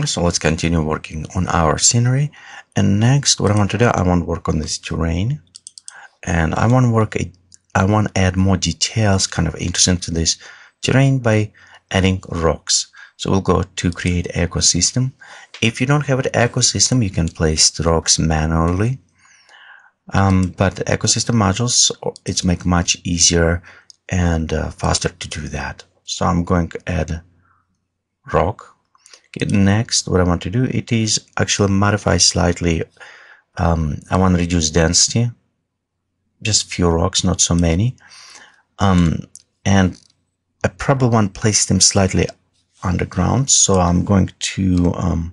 So let's continue working on our scenery. And next, what I want to do, I want to work on this terrain, and I want to add more details, kind of interesting to this terrain by adding rocks. So we'll go to create ecosystem. If you don't have an ecosystem, you can place the rocks manually. But ecosystem modules, it's make much easier and faster to do that. So I'm going to add rock. Okay, next, what I want to do, it is actually modify slightly. I want to reduce density, just few rocks, not so many. And I probably want to place them slightly underground. So I'm going to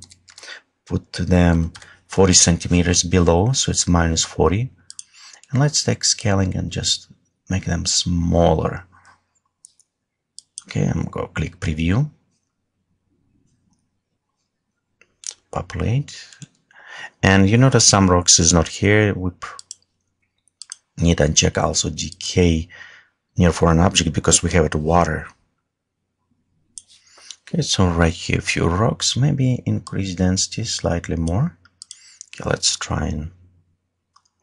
put them 40 centimeters below, so it's minus 40. And let's take scaling and just make them smaller. Okay, I'm going to click preview. Populate. And you notice some rocks is not here. We need to check also decay near foreign object because we have it water. Okay, so right here a few rocks, maybe increase density slightly more. Okay, let's try and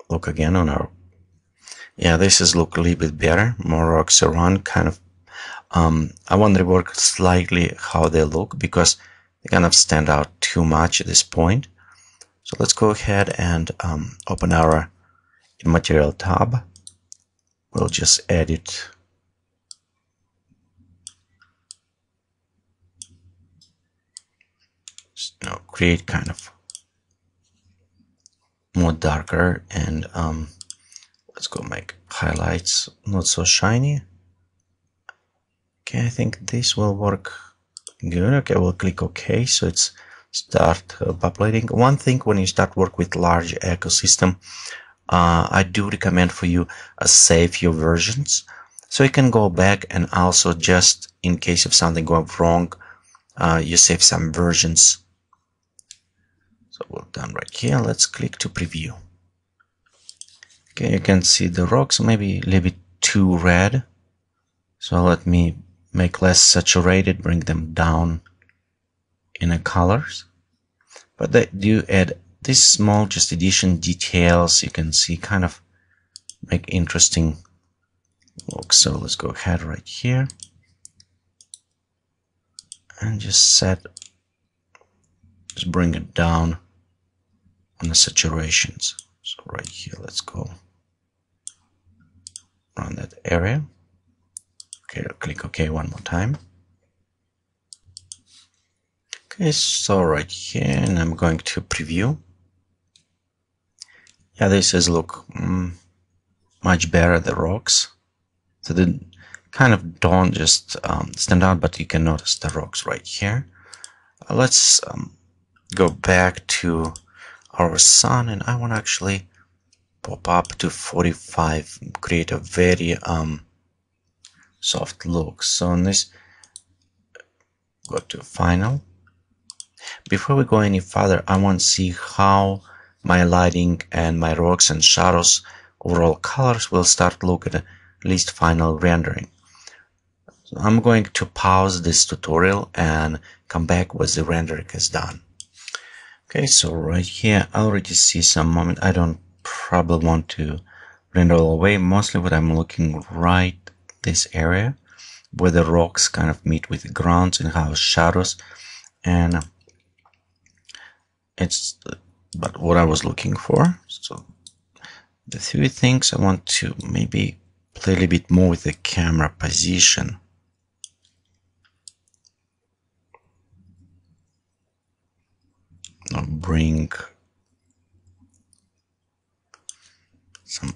look again on our, yeah, this is look a little bit better, more rocks around, kind of. I want to rework slightly how they look because they kind of stand out too much at this point. So let's go ahead and open our material tab. We'll just edit create kind of more darker, and let's go make highlights not so shiny. Okay, I think this will work good. Okay, we'll click OK, so it's start populating. One thing when you start work with large ecosystem, I do recommend for you save your versions, so you can go back and also just in case of something going wrong, you save some versions. So we're done right here. Let's click to preview. Okay, you can see the rocks maybe a little bit too red. So let me make less saturated, bring them down in the colors. But they do add this small just addition details. You can see kind of make interesting look. So let's go ahead right here and just bring it down on the saturations. So right here, let's go around that area. Okay, I'll click OK one more time. Okay, so right here, and I'm going to preview. Yeah, this is look much better, the rocks. So they kind of don't just stand out, but you can notice the rocks right here. Let's go back to our sun, and I want to actually pop up to 45, create a very soft look. So on this, go to final. Before we go any further, I want to see how my lighting and my rocks and shadows overall colors will start look at least final rendering. So I'm going to pause this tutorial and come back once the rendering is done. Okay, so right here I already see some moment. I don't probably want to render all the way. Mostly what I'm looking right this area where the rocks kind of meet with the grounds and how shadows, and it's but what I was looking for. So the three things I want to maybe play a little bit more with the camera position. I'll bring some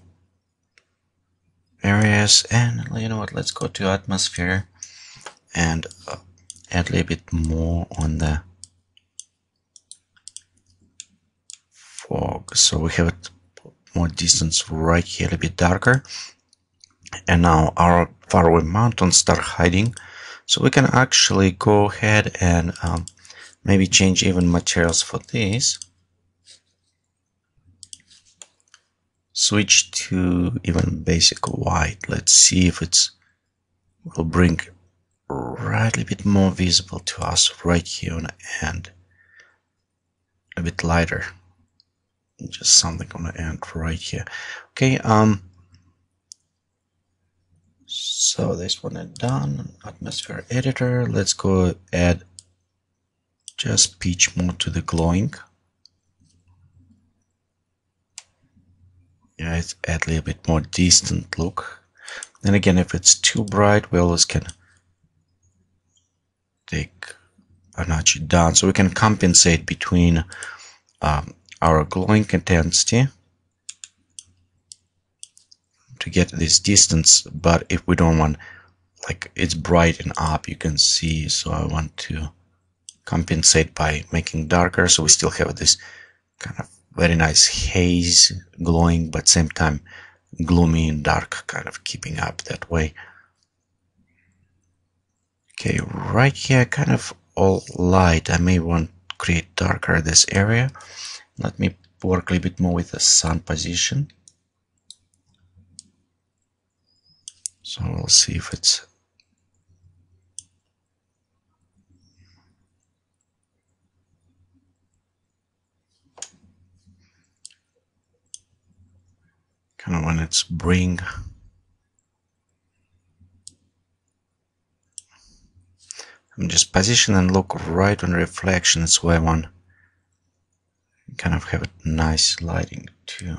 areas, and you know what, let's go to atmosphere and add a little bit more on the fog, so we have it more distance right here, a little bit darker. And now our faraway mountains start hiding, so we can actually go ahead and maybe change even materials for this. Switch to even basic white. Let's see if it's will bring right a little bit more visible to us right here on the end. a bit lighter. Just something on the end right here. Okay, so this one is done. Atmosphere editor. Let's go add just pitch mode to the glowing. Yeah, it's add a little bit more distant look. Then again, if it's too bright, we always can take a notch down, so we can compensate between our glowing intensity to get this distance. But if we don't want, like, it's bright and up, you can see, so I want to compensate by making darker, so we still have this kind of very nice haze glowing, but same time gloomy and dark, kind of keeping up that way. Okay, right here, kind of all light. I may want to create darker this area. Let me work a little bit more with the sun position. So we'll see if it's kind of when it's bring. I'm just position and look right on reflection. That's why I want kind of have a nice lighting too.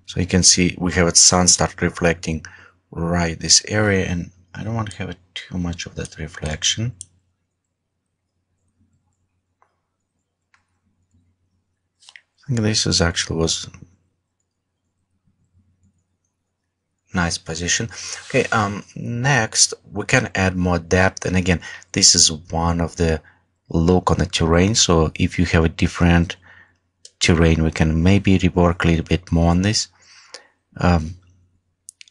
So you can see we have a sun start reflecting right this area, and I don't want to have too much of that reflection. I think this is actually was nice position. Okay, next we can add more depth, and again, this is one of the look on the terrain. So if you have a different terrain, we can maybe rework a little bit more on this.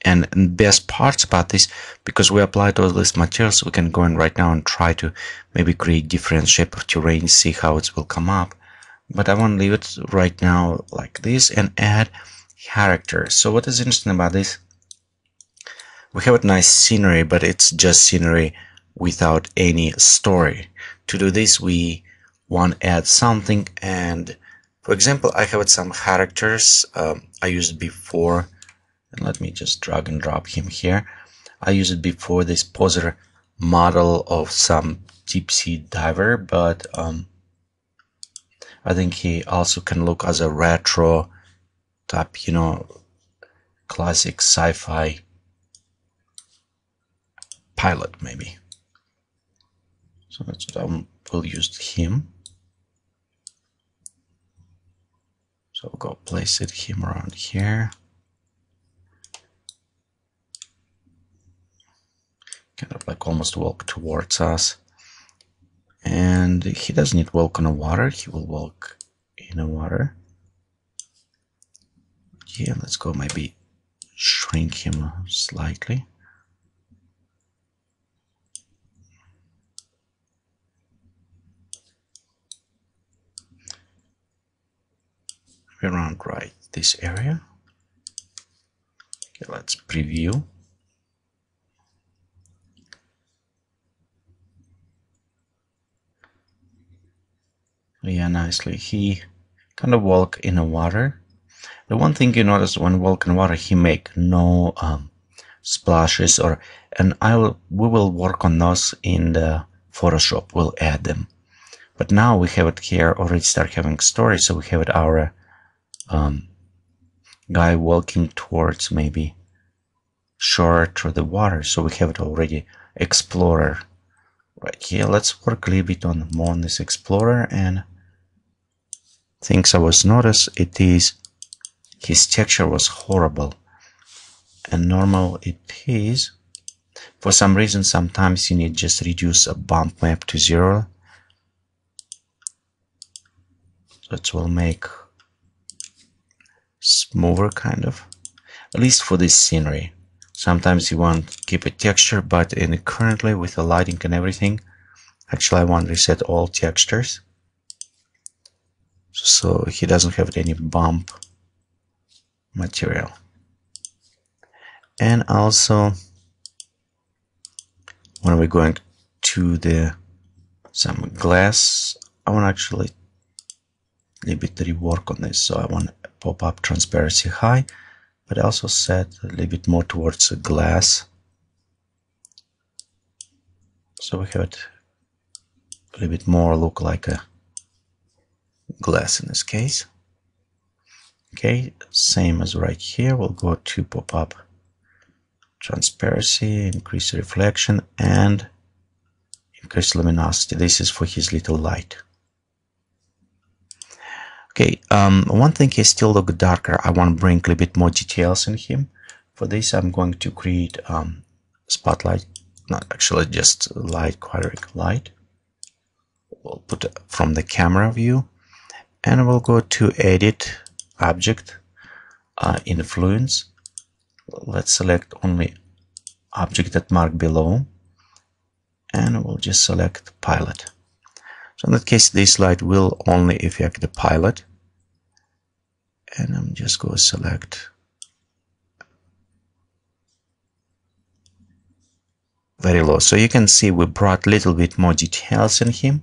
And best parts about this, because we applied all these materials, we can go in right now and try to maybe create different shape of terrain, see how it will come up. But I want to leave it right now like this and add characters. So what is interesting about this? We have a nice scenery, but it's just scenery without any story. To do this, we want to add something, and for example, I have some characters I used before, and let me just drag and drop him here. I used before this poser model of some deep sea diver, but I think he also can look as a retro type, you know, classic sci-fi pilot maybe. So that's what I will use him. So I'll go place him around here. Kind of like almost walk towards us. And he doesn't need walk on the water, he will walk in the water. Yeah, let's go maybe shrink him slightly. Around right this area. Okay, let's preview. Yeah, nicely. He kind of walk in the water. The one thing you notice when walk in water, he make no splashes, and we will work on those in the Photoshop. We'll add them. But now we have it here already start having story, so we have it our guy walking towards maybe shore through the water, so we have it already explorer right here. Let's work a little bit on more on this explorer, and things I was notice it is his texture was horrible, and normal it is. For some reason, sometimes you need just reduce a bump map to 0. That will make smoother kind of, at least for this scenery. Sometimes you want to keep a texture, but currently with the lighting and everything, actually I want to reset all textures so he doesn't have any bump material. And also when we're going to some glass. I want to actually a little bit rework on this. So I want pop-up transparency high, but also set a little bit more towards the glass. So we have it a little bit more look like a glass in this case. Okay, same as right here. We'll go to pop-up transparency, increase reflection, and increase luminosity. This is for his little light. Okay, one thing he still look darker. I want to bring a little bit more details in him. For this, I'm going to create spotlight, not actually just light, quadratic light. We'll put it from the camera view, and we'll go to edit object, influence. Let's select only object that marked below, and we'll just select pilot. So in that case, this light will only affect the pilot, and I'm just going to select very low. So you can see we brought a little bit more details in him,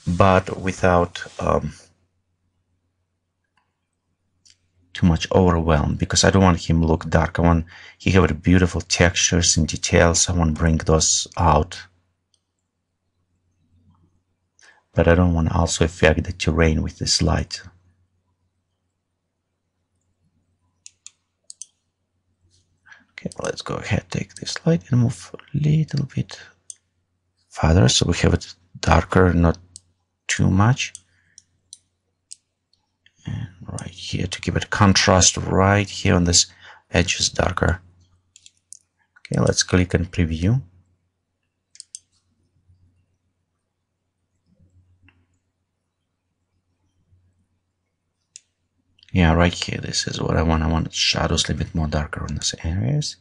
but without too much overwhelm, because I don't want him to look dark. I want he have beautiful textures and details. I want to bring those out, but I don't want to also affect the terrain with this light. Okay, let's go ahead, take this light and move a little bit further so we have it darker, not too much. And right here to give it contrast right here on this edge is darker. Okay, let's click on preview. Yeah, right here, this is what I want. I want shadows a little bit more darker on these areas.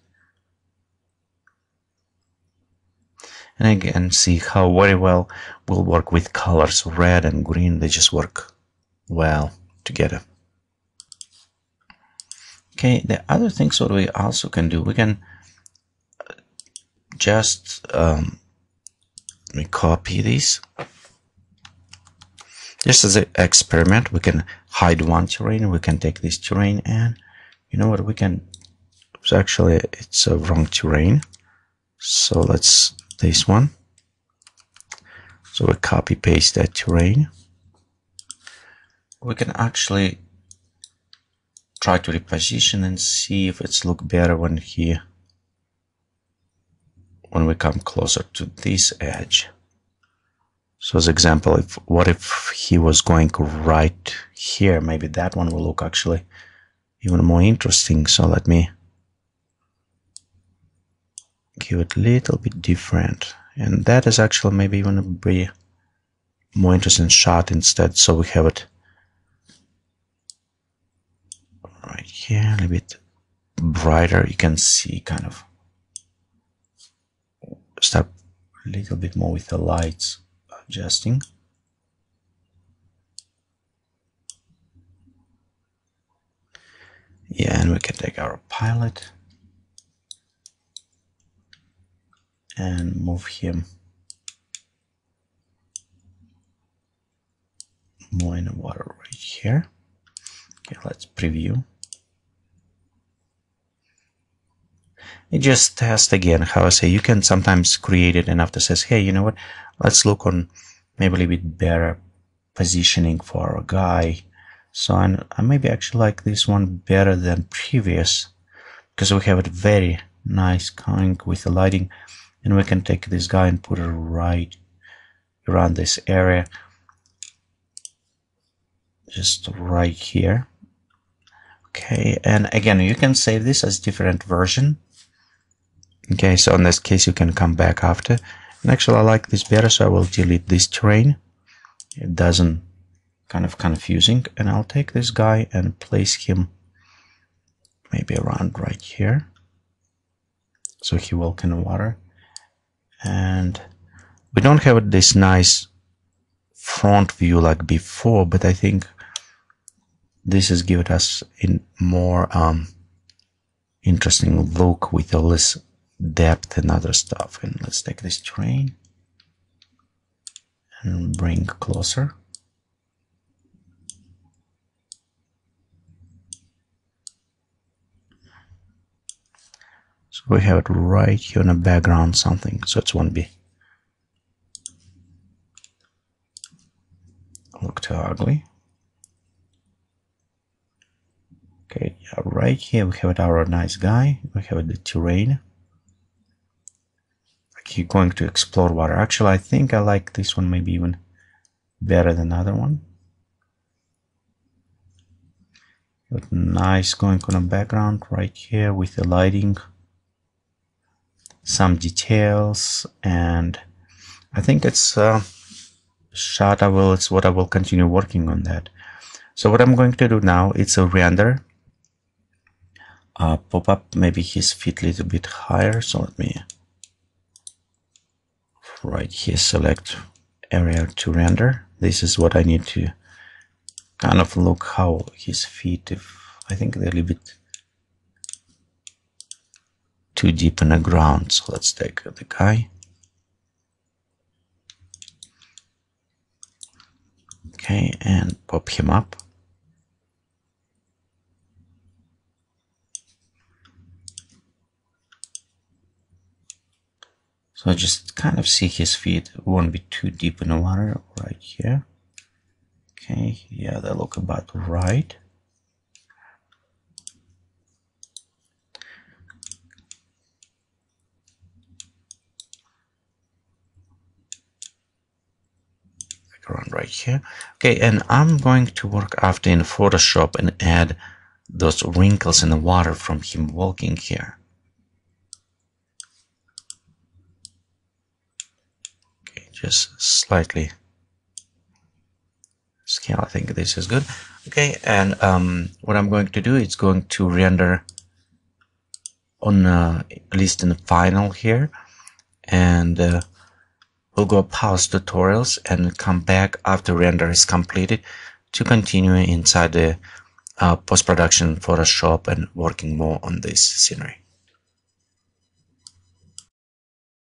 And again, see how very well will work with colors, red and green. They just work well together. Okay, the other things what we also can do, we can just we copy this. Just as an experiment, we can hide one terrain. We can take this terrain, and you know what we can, so actually it's a wrong terrain. So let's this one. So we copy paste that terrain. We can actually try to reposition and see if it's look better when we come closer to this edge. So as example, what if he was going right here? Maybe that one will look actually even more interesting. So let me give it a little bit different, and that is actually maybe even be more interesting shot instead. So we have it right here, a little bit brighter. You can see kind of start a little bit more with the lights adjusting. Yeah, and we can take our pilot and move him more in the water right here. Okay, let's preview. You just test again how I say you can sometimes create it and after says, hey, you know what, let's look on maybe a little bit better positioning for a guy. So I maybe actually like this one better than previous because we have it very nice going with the lighting, and we can take this guy and put it right around this area, just right here. Okay, and again, you can save this as different version. Okay, so in this case, you can come back after. And actually, I like this better, so I will delete this terrain. It doesn't kind of confusing. And I'll take this guy and place him maybe around right here. So he will in the water. And we don't have this nice front view like before, but I think this is giving us a more interesting look with all this depth and other stuff. And let's take this terrain and bring closer. So we have it right here in the background, something, so it won't be look too ugly. Okay, yeah, right here we have it, our nice guy. We have the terrain. Like he's going to explore water. Actually, I think I like this one maybe even better than the other one. But nice going on the background right here with the lighting, some details, and I think it's shot. It's what I will continue working on that. So what I'm going to do now, it's a render. Pop up maybe his feet a little bit higher. So let me right here select area to render. This is what I need to kind of look how his feet, if I think they're a little bit too deep in the ground. So let's take the guy. Okay, and pop him up. So just kind of see his feet won't be too deep in the water right here. Okay, yeah, they look about right. Around right here. Okay, and I'm going to work after in Photoshop and add those wrinkles in the water from him walking here. Okay, just slightly scale. I think this is good. Okay, and what I'm going to do is going to render on at least in the final here, and we'll go pause tutorials and come back after render is completed to continue inside the post-production Photoshop and working more on this scenery.